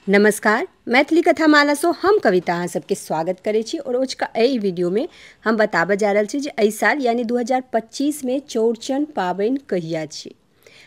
नमस्कार, मैथिली कथा माला सो हम कविता अहाँ सबके स्वागत करे छी। और आज का एहि वीडियो में हम बताबऽ जा रहल छी जे एहि साल यानी 2025 में चौड़चन पाबनि कहिया छी।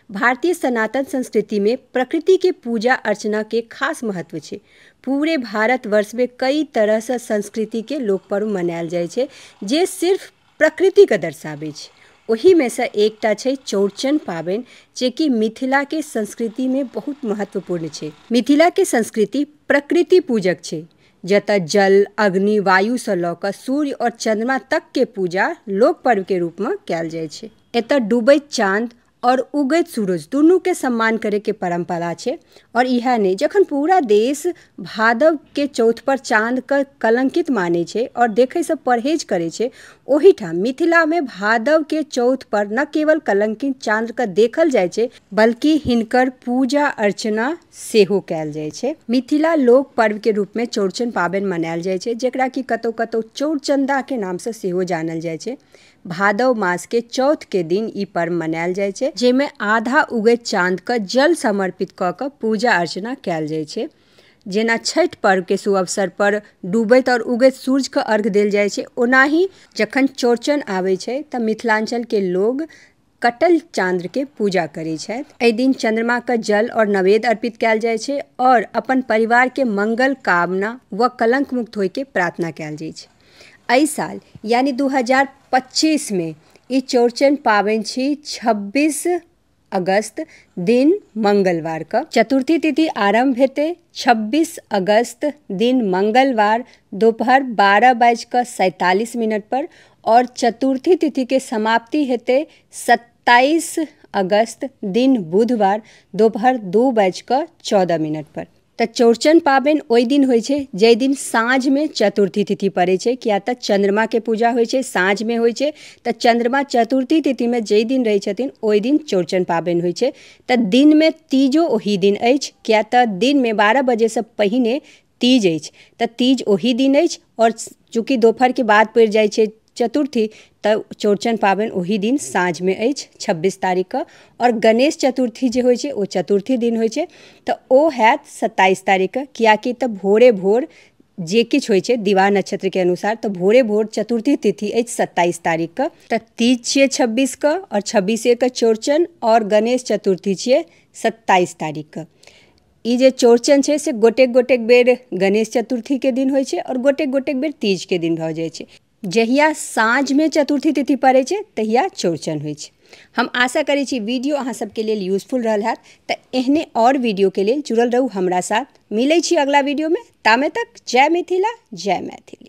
भारतीय सनातन संस्कृति में प्रकृति के पूजा अर्चना के खास महत्व छै। पूरे भारतवर्ष में कई तरह से संस्कृति के लोक पर्व मनायल जाइ छै जे सिर्फ प्रकृति के दर्शाबै छै। वही में से एकटा छै चौड़चन पाबनि जे कि मिथिला के संस्कृति में बहुत महत्वपूर्ण छै। मिथिला के संस्कृति प्रकृति पूजक छै, जतऽ जल, अग्नि, वायु से लऽ कऽ सूर्य और चंद्रमा तक के पूजा लोक पर्व के रूप में कयल जाइ छै। एतऽ डूबैत चांद और उगैत सूरज दुनू के सम्मान करे के परंपरा छै। और यह नहीं, जखन पूरा देश भादव के चौथ पर चांद के कलंकित माने छै और देखे से परहेज करे छै, ओही ठाम मिथिला में भादव के चौथ पर न केवल कलंकित चांद के देखल जाय छै बल्कि हिनकर पूजा अर्चना सेहो कयल जाय छै। मिथिला लोक पर्व के रूप में चौड़चन पाबनि मनायल जाय छै, जेकरा कि कतौ कतौ चौड़चंदा के नाम से सेहो जानल जाय छै। भादव मास के चौथ के दिन ई पर्व मनायल जाय छै, जेमे आधा उगैत चांद के जल समर्पित कऽ कऽ पूजा अर्चना कयल जाय छै। जेना छठ पर्व के शुभ अवसर पर डूबैत और उगैत सूरज के अर्घ्य देल जाय छै, ओनाही जखन चौड़चन आबै छै तऽ मिथिलांचल के लोग कटल चांद के पूजा करै छथि। एहि दिन चंद्रमा के जल और नैवेद्य अर्पित कयल जाय छै और अपन परिवार के मंगल कामना व कलंक मुक्त होय के प्रार्थना कयल जाय छै। एहि साल यानी 2025 में ई चौड़चन पाबनि छी 26 अगस्त दिन मंगलवार का। चतुर्थी तिथि आरंभ हेतै 26 अगस्त दिन मंगलवार दोपहर 12:47 पर और चतुर्थी तिथि के समाप्ति हेतै 27 अगस्त दिन बुधवार दोपहर 2:14 पर। तऽ चौड़चन पाबनि ओहि दिन होइ छै जाहि दिन साँझ में चतुर्थी तिथि पड़ै छै, किया तऽ चंद्रमा के पूजा होइ छै साँझ में होइ छै। तऽ चंद्रमा चतुर्थी तिथि में जाहि दिन रहै छथिन ओहि दिन चौड़चन पाबनि होइ छै। तऽ दिन में तीजो ओहि दिन अछि, किया तऽ दिन में 12 बजे से पहिने तीज अछि। तऽ तीज ओहि दिन अछि और चूँकि दोपहर के बाद पड़ि जाइ छै चतुर्थी, तऽ चौड़चन पाबनि ओहि दिन साँझ में अछि 26 तारीख के। और गणेश चतुर्थी जे होइ छै ओ चतुर्थी दिन होइ छै, तऽ ओ हैत 27 तारीख के। कियाकि तऽ भोरे भोर जे किछु होइ छै दिवा नक्षत्र के अनुसार, तऽ भोरे भोर चतुर्थी तिथि अछि 27 तारीख के। तऽ तीज छियै 26 के और 26 के चौड़चन और गणेश चतुर्थी छियै 27 तारीख के। ई जे चौड़चन छै से गोटेक गोटेक बेर गणेश चतुर्थी के दिन होइ छै और गोटेक गोटेक बेर तीज के दिन भऽ जाइ छै। जहिया साँझ में चतुर्थी तिथि पड़ै छै तहिया चौड़चन होइ छै। हम आशा करै छी वीडियो अहाँ सबके लेल यूजफुल रहल हैत। तऽ एहने और वीडियो के लेल जुड़ल रहू हमरा साथ। मिलै छी अगला वीडियो में, तामे तक जय मिथिला जय मैथिली।